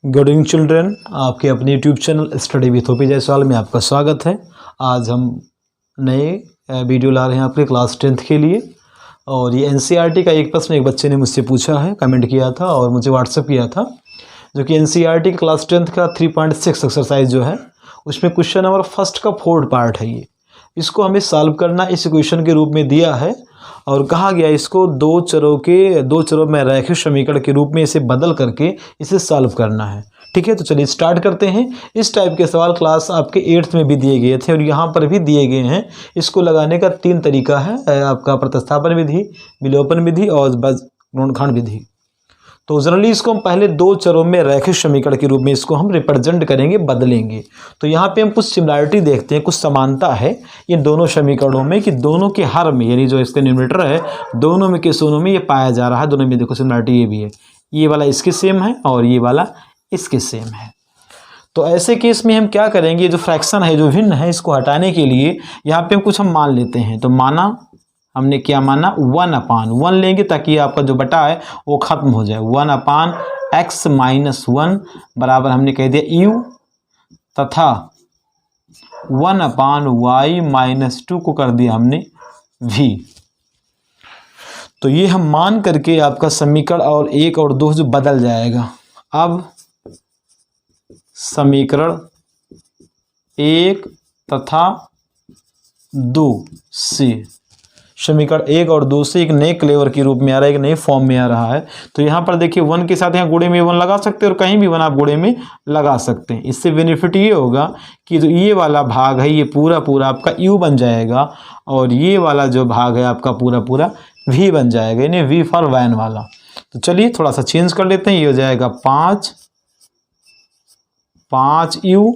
Good evening children, आपके अपने YouTube channel study with OP Jaiswal में आपका स्वागत है। आज हम नए वीडियो ला रहे हैं आपके क्लास 10th के लिए। और ये एनसीईआरटी का एक प्रश्न एक बच्चे ने मुझसे पूछा है, कमेंट किया था और मुझे व्हाट्सएप किया था, जो कि एनसीईआरटी का क्लास 10th का 3.6 एक्सरसाइज जो है उसमें क्वेश्चन नंबर फर्स्ट का 4th पार्ट है। ये इसको हमें सॉल्व करना इस इक्वेशन के रूप में दिया है और कहा गया इसको दो चरों में रैखिक समीकरण के रूप में इसे बदल करके इसे सॉल्व करना है। ठीक है, तो चलिए स्टार्ट करते हैं। इस टाइप के सवाल क्लास आपके 8th में भी दिए गए थे और यहाँ पर भी दिए गए हैं। इसको लगाने का 3 तरीका है, आपका प्रतिस्थापन विधि, विलोपन विधि और गुणनखंड विधि। तो जनरली इसको हम पहले दो चरों में रैखिक समीकरण के रूप में इसको हम रिप्रेजेंट करेंगे, बदलेंगे। तो यहाँ पे हम कुछ सिमिलरिटी देखते हैं, कुछ समानता है इन दोनों समीकरणों में कि दोनों के हर में, यानी जो इसके न्यूमरेटर है दोनों में केसों में ये पाया जा रहा है। दोनों में देखो सिमिलरिटी ये भी है, ये वाला इसके सेम है और ये वाला इसके सेम है। तो ऐसे केस में हम क्या करेंगे, जो फ्रैक्शन है, जो भिन्न है, इसको हटाने के लिए यहाँ पे हम कुछ मान लेते हैं। तो माना, हमने क्या माना, 1/1 लेंगे ताकि आपका जो बटा है वो खत्म हो जाए। 1/x - 1 बराबर हमने कह दिया u, तथा 1/y - 2 को कर दिया हमने v। तो ये हम मान करके आपका समीकरण और 1 और 2 जो बदल जाएगा। अब समीकरण 1 तथा 2 से, समीकरण 1 और 2 से एक नए क्लेवर के रूप में आ रहा है, एक नए फॉर्म में आ रहा है। तो यहाँ पर देखिए 1 के साथ यहाँ गुणे में 1 लगा सकते हैं और कहीं भी 1 आप गुणे में लगा सकते हैं। इससे बेनिफिट ये होगा कि जो ये वाला भाग है ये पूरा पूरा आपका u बन जाएगा और ये वाला जो भाग है आपका पूरा पूरा v बन जाएगा, यानी v फॉर वैन वाला। तो चलिए थोड़ा सा चेंज कर लेते हैं। ये हो जाएगा 5u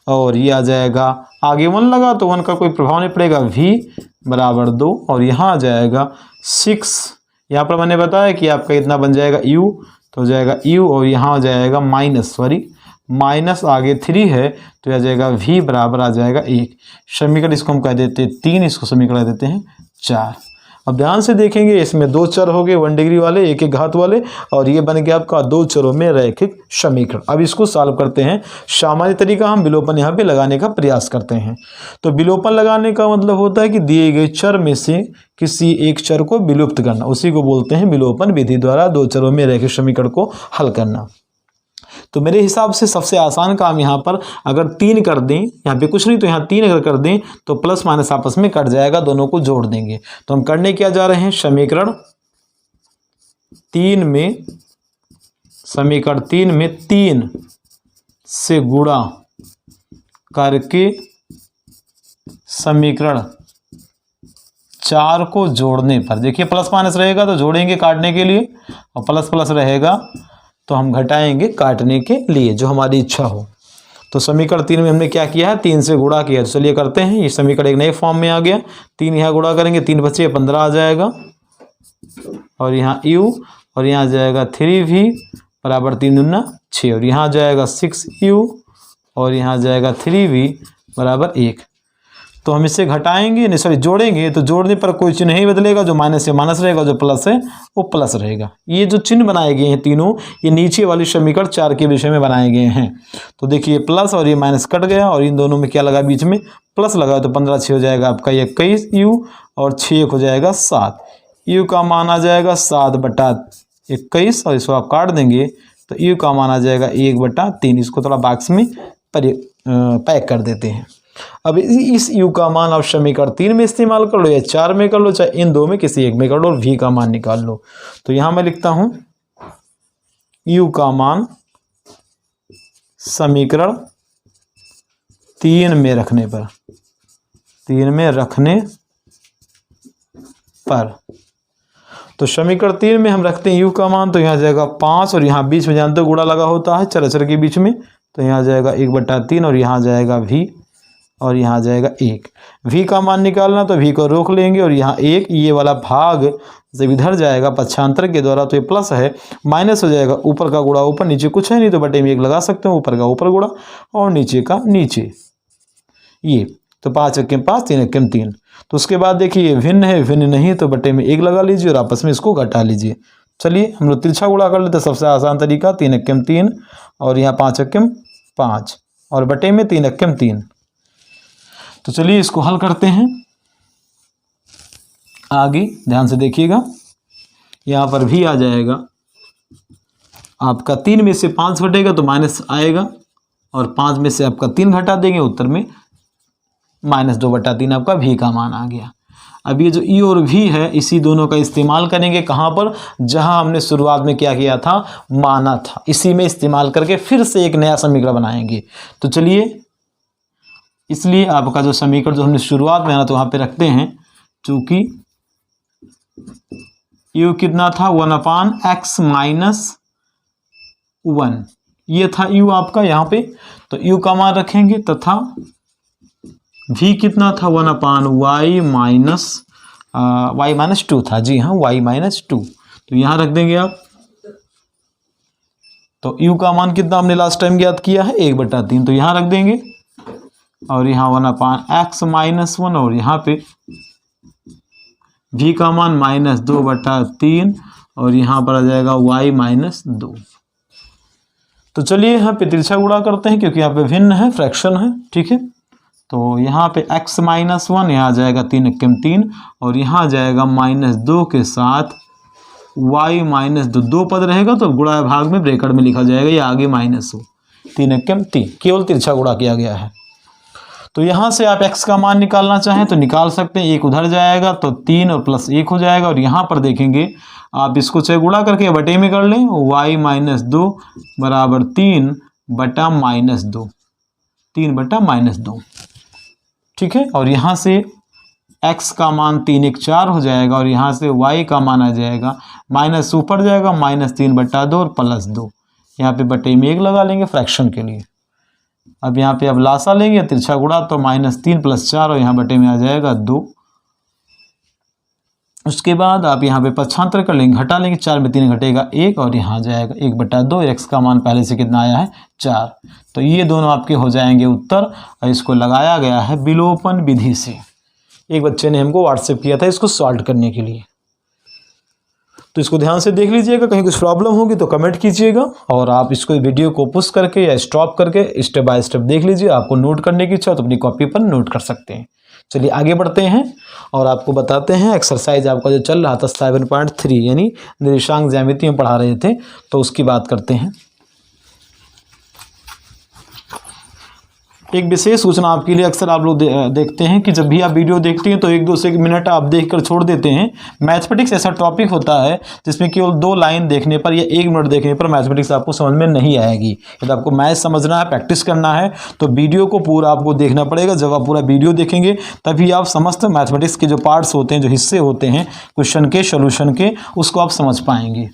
और ये आ जाएगा, आगे 1 लगा तो 1 का कोई प्रभाव नहीं पड़ेगा, v बराबर 2 और यहाँ आ जाएगा 6। यहाँ पर मैंने बताया कि आपका इतना बन जाएगा u, तो हो जाएगा u और यहाँ आ जाएगा माइनस आगे 3 है तो आ जाएगा v बराबर आ जाएगा 1। समीकरण इसको हम कह देते हैं 3, इसको समीकरण देते हैं 4। अब ध्यान से देखेंगे, इसमें दो चर हो गए 1 डिग्री वाले, एक एक घात वाले, और ये बन गया आपका दो चरों में रैखिक समीकरण। अब इसको सॉल्व करते हैं। सामान्य तरीका हम विलोपन यहाँ पे लगाने का प्रयास करते हैं। तो विलोपन लगाने का मतलब होता है कि दिए गए चर में से किसी एक चर को विलुप्त करना, उसी को बोलते हैं विलोपन विधि द्वारा दो चरों में रैखिक समीकरण को हल करना। तो मेरे हिसाब से सबसे आसान काम यहाँ पर अगर 3 कर दें, यहाँ पे कुछ नहीं तो यहाँ 3 अगर कर दें तो प्लस माइनस आपस में कट जाएगा, दोनों को जोड़ देंगे। तो हम करने क्या जा रहे हैं, समीकरण 3 में 3 से गुणा करके समीकरण 4 को जोड़ने पर, देखिए प्लस माइनस रहेगा तो जोड़ेंगे काटने के लिए, और प्लस प्लस रहेगा तो हम घटाएंगे काटने के लिए, जो हमारी इच्छा हो। तो समीकरण 3 में हमने क्या किया है, 3 से गुणा किया। तो चलिए करते हैं। ये समीकरण एक नए फॉर्म में आ गया। 3 यहाँ गुणा करेंगे, 3 बचे 15 आ जाएगा और यहाँ u और यहाँ आ जाएगा 3v बराबर 3 दूना 6 और यहाँ आ जाएगा 6u और यहाँ आ जाएगा 3v बराबर 1। तो हम इसे घटाएंगे, नहीं सॉरी जोड़ेंगे, तो जोड़ने पर कोई चिन्ह नहीं बदलेगा, जो माइनस से माइनस रहेगा, जो प्लस है वो प्लस रहेगा। ये जो चिन्ह बनाए गए हैं तीनों, ये नीचे वाली समीकरण 4 के विषय में बनाए गए हैं। तो देखिए प्लस और ये माइनस कट गया और इन दोनों में क्या लगा, बीच में प्लस लगा, तो 15 6 हो जाएगा आपका 21u और 6 हो जाएगा 7। u का मान आ जाएगा 7/21 और इसको आप काट देंगे तो u का मान आ जाएगा 1/3। इसको थोड़ा बॉक्स में पैक कर देते हैं। अब इस u का मान आप समीकरण 3 में इस्तेमाल कर लो या 4 में कर लो, चाहे इन दो में किसी एक में कर लो और v का मान निकाल लो। तो यहां मैं लिखता हूं u का मान समीकरण 3 में रखने पर, तो समीकरण 3 में हम रखते हैं u का मान, तो यहाँ आ जाएगा 5 और यहाँ बीच में जानते हो गुणा लगा होता है चर के बीच में, तो यहाँ आ जाएगा 1/3 और यहाँ आ जाएगा v और यहाँ आ जाएगा 1। v का मान निकालना तो v को रोक लेंगे और यहाँ 1, ये वाला भाग जब इधर जाएगा पक्षांतर के द्वारा तो ये प्लस है, माइनस हो जाएगा, ऊपर का गुणा ऊपर, नीचे कुछ है नहीं तो बटे में 1 लगा सकते हो, ऊपर का ऊपर गुणा और नीचे का नीचे। ये तो 5 1 5 3 1 3। तो उसके बाद देखिए ये भिन्न है, भिन्न नहीं तो बटे में 1 लगा लीजिए और आपस में इसको घटा लीजिए। चलिए हम लोग तिरछा गुणा कर लेते हैं, सबसे आसान तरीका। 3 एक्कम 3 और यहाँ 5 एक्कम 5 और बटे में 3 एक्कम 3। तो चलिए इसको हल करते हैं। आगे ध्यान से देखिएगा, यहाँ पर भी आ जाएगा आपका 3 में से 5 घटेगा तो माइनस आएगा, और 5 में से आपका 3 घटा देंगे, उत्तर में -2/3 आपका भी का मान आ गया। अब ये जो ई और भी है, इसी दोनों का इस्तेमाल करेंगे कहाँ पर, जहाँ हमने शुरुआत में क्या किया था, माना था, इसी में इस्तेमाल करके फिर से एक नया समीकरण बनाएंगे। तो चलिए, इसलिए आपका जो समीकरण जो हमने शुरुआत में आना तो वहाँ पे रखते हैं, चूँकि यू कितना था 1/x - 1, ये था यू आपका यहाँ पे, तो यू का मान रखेंगे, तथा भी कितना था 1/y - 2 था। जी हाँ, y - 2, तो यहाँ रख देंगे आप। तो u का मान कितना हमने लास्ट टाइम ज्ञात किया है 1/3, तो यहाँ रख देंगे, और यहाँ 1/x - 1, और यहाँ पे v का मान -2/3, और यहाँ पर आ जाएगा y - 2। तो चलिए यहाँ पे तिरछा गुणा करते हैं, क्योंकि यहाँ पे भिन्न है, फ्रैक्शन है, ठीक है। तो यहाँ पे x - 1 यहाँ आ जाएगा 3 एक्कम 3, और यहाँ आ जाएगा -2 के साथ y - 2, 2 पद रहेगा तो गुणा भाग में ब्रैकेट में लिखा जाएगा, ये आगे माइनस हो, 3 एक्कम 3, केवल तिरछा गुणा किया गया है। तो यहाँ से आप x का मान निकालना चाहें तो निकाल सकते हैं, एक उधर जाएगा तो 3 और प्लस 1 हो जाएगा, और यहाँ पर देखेंगे आप इसको चाहे गुणा करके बटे में कर लें, y - 2 बराबर 3 बटा -2, 3 बटा -2, ठीक है। और यहाँ से x का मान 3 1 4 हो जाएगा, और यहाँ से y का मान आ जाएगा माइनस ऊपर जाएगा -3/2 और +2, यहाँ पे बटे में 1 लगा लेंगे फ्रैक्शन के लिए। अब यहाँ पे अब लासा लेंगे तिरछा गुणा, तो -3 + 4 और यहाँ बटे में आ जाएगा 2। उसके बाद आप यहाँ पे पक्षांतर कर लेंगे, घटा लेंगे, 4 में 3 घटेगा 1, और यहाँ आ जाएगा 1/2, x का मान पहले से कितना आया है 4। तो ये दोनों आपके हो जाएंगे उत्तर, और इसको लगाया गया है विलोपन विधि से। एक बच्चे ने हमको व्हाट्सएप किया था इसको सॉल्व करने के लिए, तो इसको ध्यान से देख लीजिएगा, कहीं कुछ प्रॉब्लम होगी तो कमेंट कीजिएगा, और आप इसको वीडियो को पुश करके या स्टॉप करके स्टेप बाय स्टेप देख लीजिए। आपको नोट करने की इच्छा हो तो अपनी कॉपी पर नोट कर सकते हैं। चलिए आगे बढ़ते हैं और आपको बताते हैं एक्सरसाइज आपका जो चल रहा था 7.3, यानी निर्देशांक ज्यामिति में पढ़ा रहे थे, तो उसकी बात करते हैं। एक विशेष सूचना आपके लिए, अक्सर आप लोग देखते हैं कि जब भी आप वीडियो देखते हैं तो 1-2 मिनट आप देखकर छोड़ देते हैं। मैथमेटिक्स ऐसा टॉपिक होता है जिसमें केवल 2 लाइन देखने पर या 1 मिनट देखने पर मैथमेटिक्स आपको समझ में नहीं आएगी। यदि आपको मैथ समझना है, प्रैक्टिस करना है, तो वीडियो को पूरा आपको देखना पड़ेगा। जब आप पूरा वीडियो देखेंगे तभी आप समस्त मैथमेटिक्स के जो पार्ट्स होते हैं, जो हिस्से होते हैं क्वेश्चन के, सोल्यूशन के, उसको आप समझ पाएंगे।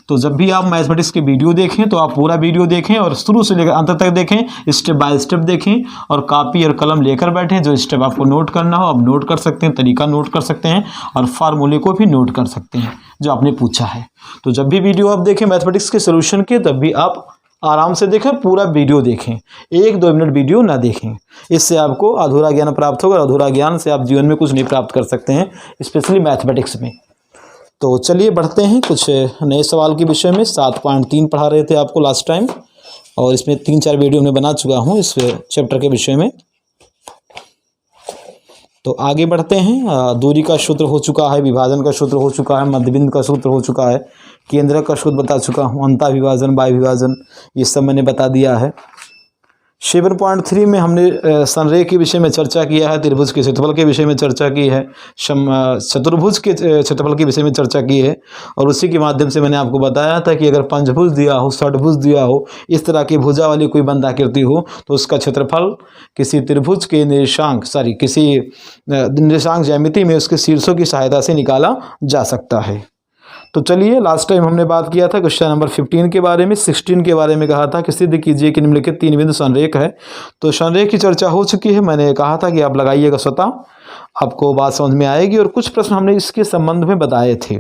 तो जब भी आप मैथमेटिक्स के वीडियो देखें तो आप पूरा वीडियो देखें और शुरू से लेकर अंत तक देखें, स्टेप बाय स्टेप देखें, और कॉपी और कलम लेकर बैठें। जो स्टेप आपको नोट करना हो आप नोट कर सकते हैं, तरीका नोट कर सकते हैं, और फार्मूले को भी नोट कर सकते हैं जो आपने पूछा है। तो जब भी वीडियो आप देखें मैथमेटिक्स के सोल्यूशन के, तब भी आप आराम से देखें, पूरा वीडियो देखें, 1-2 मिनट वीडियो ना देखें। इससे आपको अधूरा ज्ञान प्राप्त होगा, अधूरा ज्ञान से आप जीवन में कुछ नहीं प्राप्त कर सकते हैं, स्पेशली मैथमेटिक्स में। तो चलिए बढ़ते हैं कुछ नए सवाल के विषय में। 7.3 पढ़ा रहे थे आपको लास्ट टाइम, और इसमें 3-4 वीडियो मैं बना चुका हूँ इस चैप्टर के विषय में। तो आगे बढ़ते हैं। दूरी का सूत्र हो चुका है, विभाजन का सूत्र हो चुका है, मध्यबिंदु का सूत्र हो चुका है, केंद्र का सूत्र बता चुका हूँ, अंतः विभाजन, बाह्य विभाजन, ये सब मैंने बता दिया है। 7.3 में हमने संरेख के विषय में चर्चा किया है, त्रिभुज के क्षेत्रफल के विषय में चर्चा की है, चतुर्भुज के क्षेत्रफल के विषय में चर्चा की है, और उसी के माध्यम से मैंने आपको बताया था कि अगर पंचभुज दिया हो, षटभुज दिया हो, इस तरह की भुजा वाली कोई बंधाकृति हो, तो उसका क्षेत्रफल किसी त्रिभुज के किसी निर्देशांक ज्यामिति में उसके शीर्षों की सहायता से निकाला जा सकता है। तो चलिए, लास्ट टाइम हमने बात किया था क्वेश्चन नंबर 15 के बारे में, 16 के बारे में कहा था कि सिद्ध कीजिए कि निम्नलिखित 3 बिंदु संरेख है। तो संरेख की चर्चा हो चुकी है, मैंने कहा था कि आप लगाइएगा स्वतः, आपको बात समझ में आएगी, और कुछ प्रश्न हमने इसके संबंध में बताए थे।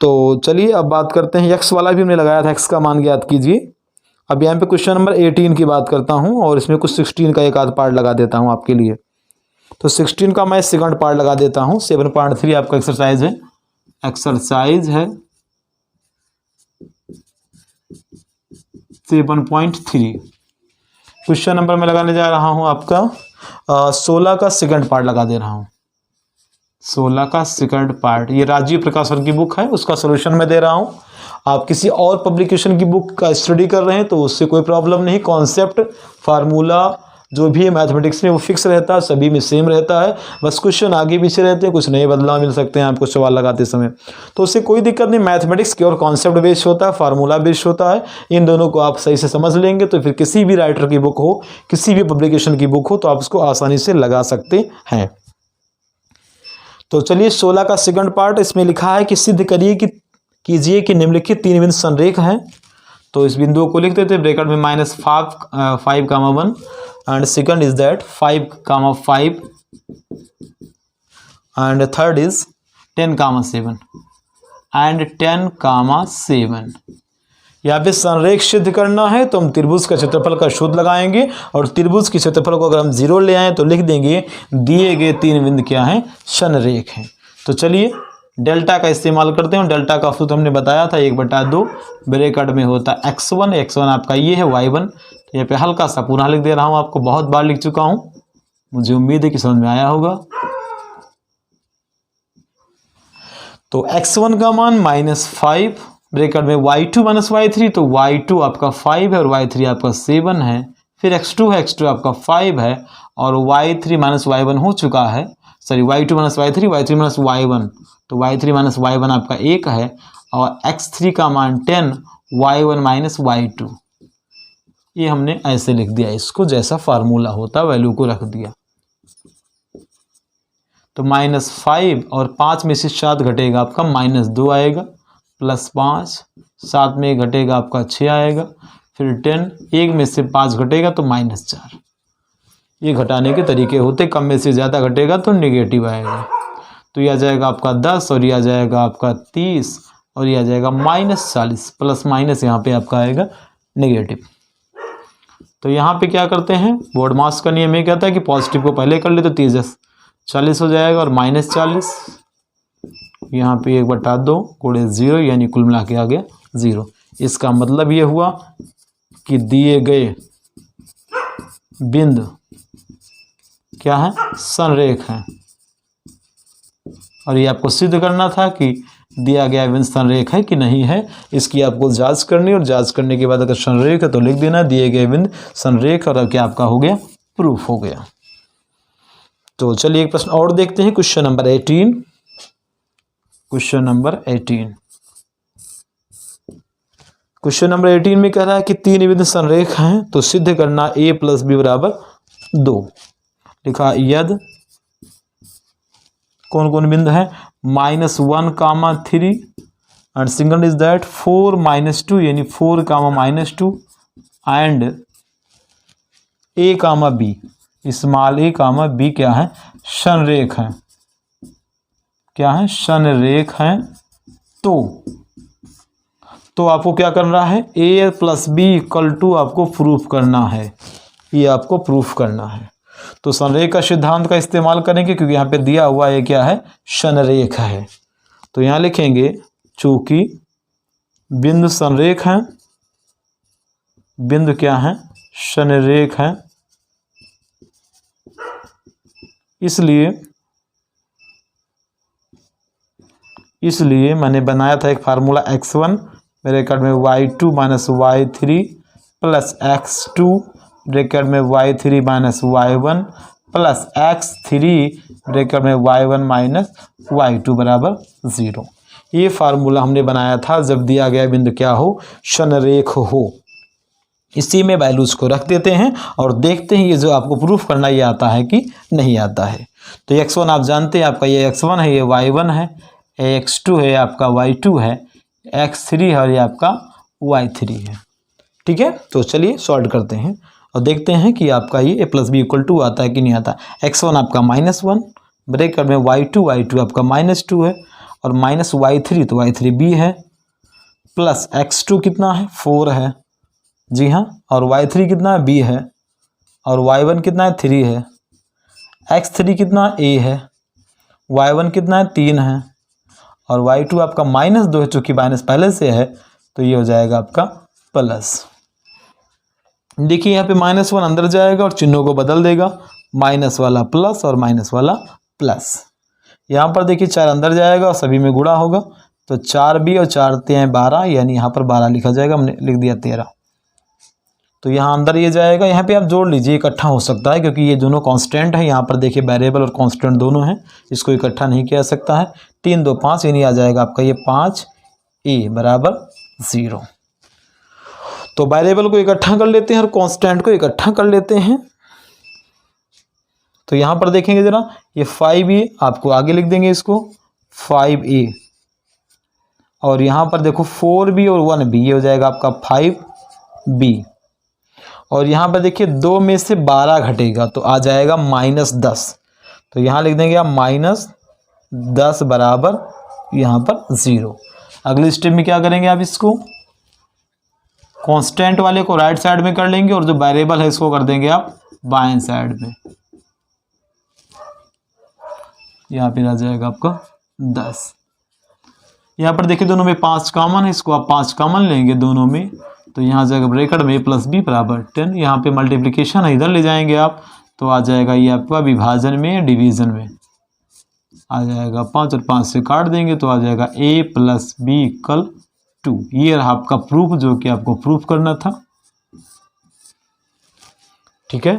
तो चलिए अब बात करते हैं, x वाला भी हमने लगाया था, x का मान ज्ञात कीजिए। अब यहाँ पे क्वेश्चन नंबर 18 की बात करता हूँ, और इसमें कुछ 16 का एक आध पार्ट लगा देता हूँ आपके लिए। तो 16 का मैं सेकंड पार्ट लगा देता हूँ। 7.3 आपका एक्सरसाइज है, 7.3। क्वेश्चन नंबर में लगाने जा रहा हूँ आपका 16 का सेकंड पार्ट लगा दे रहा हूँ। 16 का सेकंड पार्ट, ये राजीव प्रकाशन की बुक है, उसका सॉल्यूशन मैं दे रहा हूँ। आप किसी और पब्लिकेशन की बुक का स्टडी कर रहे हैं तो उससे कोई प्रॉब्लम नहीं। कॉन्सेप्ट, फार्मूला जो भी है मैथमेटिक्स में वो फिक्स रहता है, सभी में सेम रहता है, बस क्वेश्चन आगे पीछे रहते हैं, कुछ नए बदलाव मिल सकते हैं आपको सवाल लगाते समय, तो उससे कोई दिक्कत नहीं। मैथमेटिक्स की और कॉन्सेप्ट बेस्ड होता है, फार्मूला बेस्ड होता है, इन दोनों को आप सही से समझ लेंगे तो फिर किसी भी राइटर की बुक हो, किसी भी पब्लिकेशन की बुक हो, तो आप उसको आसानी से लगा सकते हैं। तो चलिए 16 का सेकंड पार्ट, इसमें लिखा है कि सिद्ध कीजिए कि निम्नलिखित तीन बिंदु संरेख हैं। तो इस बिंदुओं को लिख देते हैं ब्रैकेट में -5, 1 and second is that 5, 5 and third is 10, 7 and 10, 7। यहाँ पे संरेख सिद्ध करना है तो हम त्रिभुज का क्षेत्रफल का सूत्र लगाएंगे और त्रिभुज के क्षेत्रफल को अगर हम 0 ले आए तो लिख देंगे दिए गए तीन बिंदु क्या हैं, संरेख हैं। तो चलिए डेल्टा का इस्तेमाल करते हैं। डेल्टा का सूत्र हमने बताया था 1/2 ब्रैकेट में होता x1 आपका ये है, y1। तो यहाँ पे हल्का सा पुनः लिख दे रहा हूँ, आपको बहुत बार लिख चुका हूँ, मुझे उम्मीद है कि समझ में आया होगा। तो x1 का मान -5 ब्रैकेट में y2 - y3, तो y2 आपका 5 है और y3 आपका 7 है। फिर x2 है, x2 आपका 5 है और y3 - y1 हो चुका है, sorry y2 - y3, y3 - y1, तो y3 - y1 आपका 1 है और x3 का मान 10, y1 - y2। ये हमने ऐसे लिख दिया, इसको जैसा फार्मूला होता वैल्यू को रख दिया। तो -5 और 5 में से 7 घटेगा आपका -2 आएगा, +5, 7 में घटेगा आपका 6 आएगा, फिर 10, 1 में से 5 घटेगा तो -4। ये घटाने के तरीके होते, कम में से ज़्यादा घटेगा तो नेगेटिव आएगा। तो यह आ जाएगा आपका 10 और यह आ जाएगा आपका 30 और यह आ जाएगा -40, प्लस माइनस यहाँ पे आपका आएगा नेगेटिव। तो यहाँ पे क्या करते हैं, बोर्ड मास का नियम ये कहता है कि पॉजिटिव को पहले कर ले तो 30 40 हो जाएगा और -40 यहाँ पे 1/2 गुणे 0, यानी कुल मिला के आ गया 0। इसका मतलब ये हुआ कि दिए गए बिंदु क्या है, संरेख है। और ये आपको सिद्ध करना था कि दिया गया बिंदु संरेख है कि नहीं है, इसकी आपको जांच करनी, और जांच करने के बाद अगर संरेख है तो लिख देना दिए गए बिंदु संरेख, और क्या आपका हो गया, प्रूफ हो गया। तो चलिए एक प्रश्न और देखते हैं, क्वेश्चन नंबर 18। क्वेश्चन नंबर 18 में कह रहा है कि तीन बिंदु संरेख हैं तो सिद्ध करना a + b = 2। लिखा यदि कौन कौन बिंदु है, -1, 3 एंड सेकंड इज दैट 4, -2, यानी 4, -2 and a, b, small a, b क्या है, संरेख है। क्या है, संरेख है। तो आपको क्या करना है, a + b = आपको प्रूफ करना है, ये आपको प्रूफ करना है। तो संरेख का सिद्धांत का इस्तेमाल करेंगे क्योंकि यहाँ पे दिया हुआ है क्या है, संरेख है। तो यहाँ लिखेंगे चूंकि बिंदु संरेख है, बिंदु क्या है, संरेख है, इसलिए मैंने बनाया था एक फार्मूला x1 ब्रैकेट में y2 - y3 plus x2 bracket में y3 - y1 plus x3 bracket में y1 - y2 = 0। ये फार्मूला हमने बनाया था जब दिया गया बिंदु क्या हो, संरेख हो। इसी में वैल्यूज को रख देते हैं और देखते हैं ये जो आपको प्रूफ करना ये आता है कि नहीं आता है। तो x1 आप जानते हैं आपका ये x1 है, ये y1 है, x2 है आपका y2 है, x3 है और ये आपका y3 है। ठीक है, तो चलिए सॉल्व करते हैं और देखते हैं कि आपका ये a + b = आता है कि नहीं आता। x1 आपका -1 ब्रैकेट में y2 आपका -2 है और -y3 तो y3 b है, प्लस x2 कितना है, 4 है, जी हाँ, और y3 कितना है, b है, और y1 कितना है, 3 है, x3 कितना a है, y1 कितना है, 3 है, और y2 आपका -2 है, चूँकि माइनस पहले से है तो ये हो जाएगा आपका प्लस। देखिए यहाँ पे -1 अंदर जाएगा और चिन्हों को बदल देगा, माइनस वाला प्लस और माइनस वाला प्लस। यहाँ पर देखिए 4 अंदर जाएगा और सभी में गुणा होगा, तो 4b और 4 3 12, यानी यहाँ पर 12 लिखा जाएगा, हमने लिख दिया 13। तो यहाँ अंदर ये जाएगा, यहाँ पे आप जोड़ लीजिए, इकट्ठा हो सकता है क्योंकि ये दोनों कांस्टेंट है। यहाँ पर देखिए वेरिएबल और कांस्टेंट दोनों हैं, इसको इकट्ठा नहीं किया जा सकता है। 3 2 5, यानी आ जाएगा आपका ये 5a बराबर 0। तो वेरिएबल को इकट्ठा कर लेते हैं और कांस्टेंट को इकट्ठा कर लेते हैं। तो यहाँ पर देखेंगे जरा, ये 5a आपको आगे लिख देंगे इसको 5a, और यहाँ पर देखो 4b और 1b, ये हो जाएगा आपका 5b। और यहाँ पर देखिए 2 में से 12 घटेगा तो आ जाएगा -10, तो यहाँ लिख देंगे आप -10 बराबर यहाँ पर 0। अगले स्टेप में क्या करेंगे, आप इसको कांस्टेंट वाले को राइट साइड में कर लेंगे और जो वेरिएबल है इसको कर देंगे आप बाएं साइड में। यहाँ पे आ जाएगा आपका 10। यहाँ पर देखिए दोनों में 5 कॉमन है, इसको आप 5 कॉमन लेंगे दोनों में, तो यहाँ जाएगा ब्रैकेट में +b बराबर 10। यहाँ पे मल्टीप्लिकेशन है, इधर ले जाएंगे आप, तो आ जाएगा ये आपका विभाजन में, डिवीज़न में आ जाएगा 5 और 5 से काट देंगे तो आ जाएगा a + b = 2। ये रहा आपका प्रूफ, जो कि आपको प्रूफ करना था। ठीक है।